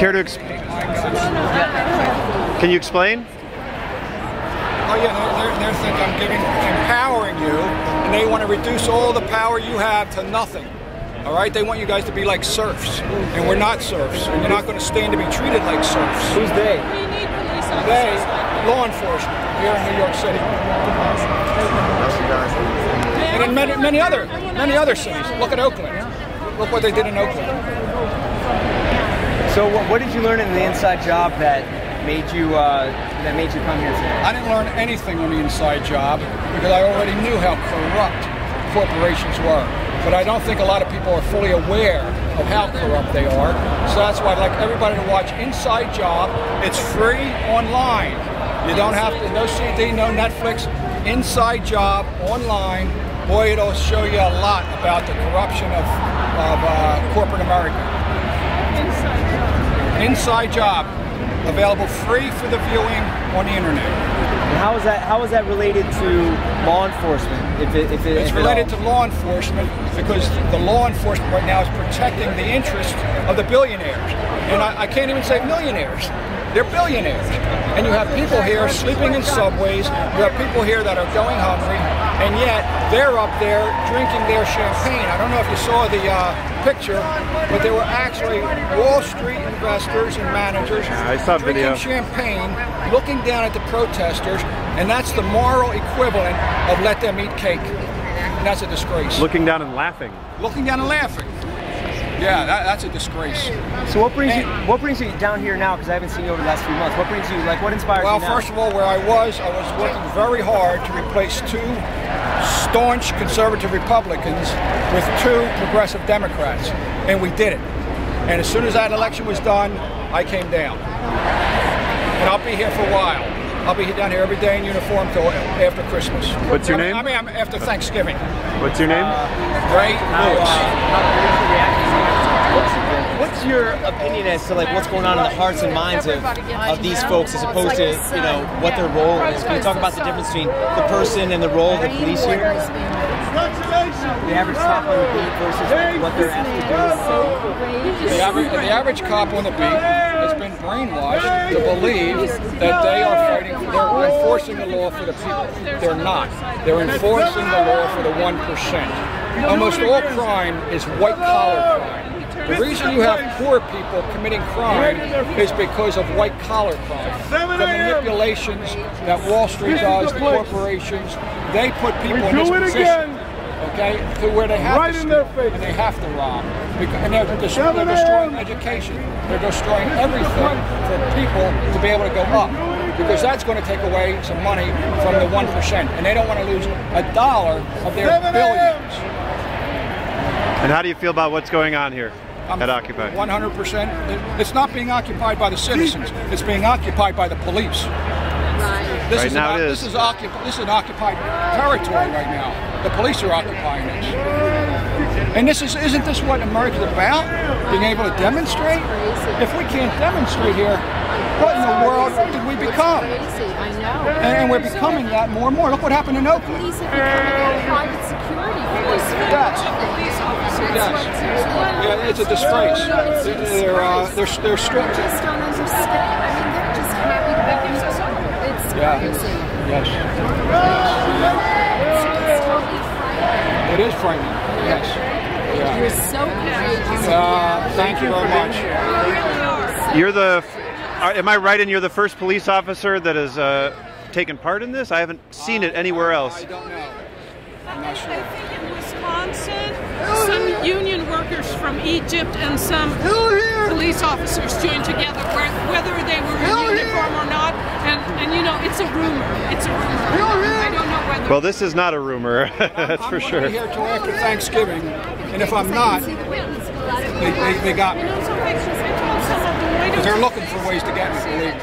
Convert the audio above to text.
Care to Can you explain? Oh yeah, they think I'm empowering you, and they want to reduce all the power you have to nothing. All right, they want you guys to be like serfs, and we're not serfs, and you're not going to stand to be treated like serfs. Who's they? We need police officers. They, law enforcement here in New York City, and in many other cities. Look at Oakland. Look what they did in Oakland. So what did you learn in the inside job that made you come here today? I didn't learn anything on the inside job because I already knew how corrupt corporations were. But I don't think a lot of people are fully aware of how corrupt they are. So that's why I'd like everybody to watch Inside Job. It's free online. You don't have to, no CD, no Netflix. Inside Job online. Boy, it'll show you a lot about the corruption of corporate America. Inside Job. Available free for the viewing on the internet. And how is that related to law enforcement? It's related to law enforcement because the law enforcement right now is protecting the interests of the billionaires. And I can't even say millionaires. They're billionaires. And you have people here sleeping in subways. You have people here that are going hungry. And yet they're up there drinking their champagne. I don't know if you saw the picture, but they were actually Wall Street investors and managers drinking champagne, looking down at the protesters, and that's the moral equivalent of let them eat cake. And that's a disgrace. Looking down and laughing. Looking down and laughing. Yeah, that's a disgrace. So what brings you down here now? Because I haven't seen you over the last few months. What brings you? Like, what inspires you now? Well, first of all, where I was working very hard to replace two staunch conservative Republicans with two progressive Democrats, and we did it. And as soon as that election was done, I came down. And I'll be here for a while. I'll be down here every day in uniform till after Christmas. What's your name? I mean, after Thanksgiving. What's your name? Ray Lewis. What's your opinion as to like what's going on in the hearts and minds of these folks, as opposed to what their role is? Can you talk about the difference between the person and the role of the police here? The average cop on the beat versus what they're asked to do. The average cop on the beat has been brainwashed to believe that they are fighting, they're enforcing the law for the people. They're not. They're enforcing the law for the 1%. Almost all crime is white-collar crime. The reason you have poor people committing crime is because of white-collar crime. The manipulations that Wall Street does, the corporations, they put people in this position, okay, to where they have to steal and they have to rob. And they're destroying education. They're destroying everything for people to be able to go up. Because that's going to take away some money from the 1%. And they don't want to lose $1 of their billions. And how do you feel about what's going on here at Occupy? 100%. It's not being occupied by the citizens. It's being occupied by the police. This is an occupied territory right now. The police are occupying it. And isn't this what America's about? Being able to demonstrate? If we can't demonstrate here, what in the world did we become? And we're becoming that more and more. Look what happened in Oakland. Police have become a private security force. Yeah, it's a disgrace. They're strict. I just don't understand. I mean, they're just happy to be it's crazy. Yes. It's totally frightening. It is frightening. Yes. Yeah. You're so courageous. Thank you very much. You're the. Am I right in you're the first police officer that has taken part in this? I haven't seen it anywhere else. I don't know. I'm not sure. I think in Wisconsin, some union workers from Egypt and some police officers joined together, whether they were in uniform or not. And you know, it's a rumor. It's a rumor. I don't know whether. Well, this is not a rumor. That's for sure. I'm going to be here till after Thanksgiving, and if I'm not, they got me. Because they're looking for ways to get me, believe me.